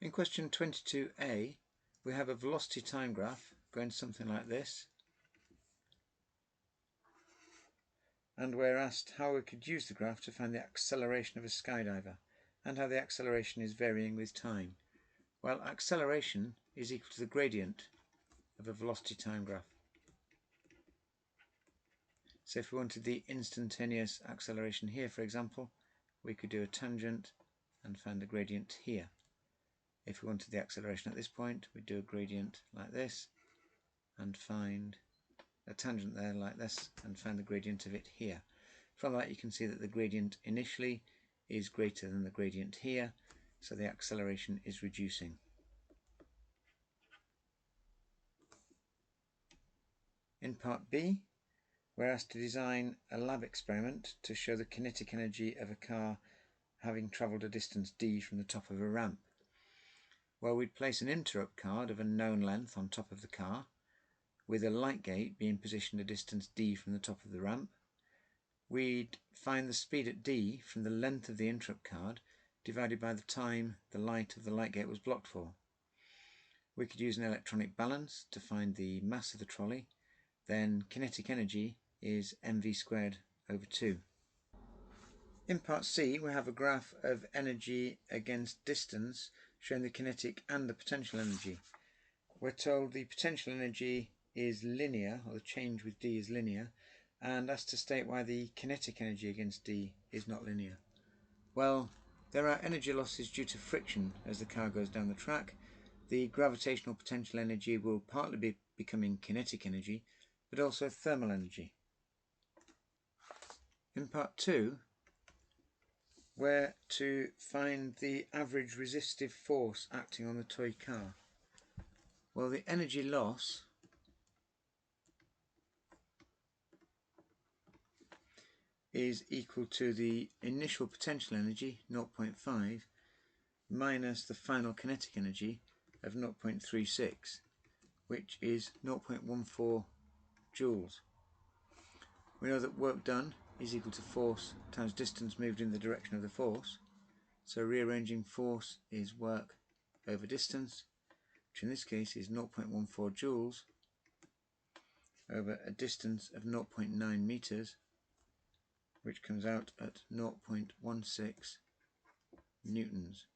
In question 22a, we have a velocity time graph going something like this, and we're asked how we could use the graph to find the acceleration of a skydiver and how the acceleration is varying with time. Well, acceleration is equal to the gradient of a velocity time graph. So if we wanted the instantaneous acceleration here, for example, we could do a tangent and find the gradient here. If we wanted the acceleration at this point, we'd do a gradient like this and find a tangent there like this and find the gradient of it here. From that you can see that the gradient initially is greater than the gradient here, so the acceleration is reducing. In part B, we're asked to design a lab experiment to show the kinetic energy of a car having travelled a distance d from the top of a ramp. Well, we'd place an interrupt card of a known length on top of the car, with a light gate being positioned a distance d from the top of the ramp. We'd find the speed at d from the length of the interrupt card divided by the time the light of the light gate was blocked for. We could use an electronic balance to find the mass of the trolley. Then kinetic energy is mv squared over 2. In part C, we have a graph of energy against distance showing the kinetic and the potential energy. We're told the potential energy is linear, or the change with d is linear, and asked to state why the kinetic energy against d is not linear. Well, there are energy losses due to friction as the car goes down the track. The gravitational potential energy will partly be becoming kinetic energy, but also thermal energy. In part 2, we're to find the average resistive force acting on the toy car. Well, the energy loss is equal to the initial potential energy, 0.5, minus the final kinetic energy of 0.36, which is 0.14 joules. We know that work done is equal to force times distance moved in the direction of the force. So rearranging force is work over distance, which in this case is 0.14 joules over a distance of 0.9 meters, which comes out at 0.16 newtons.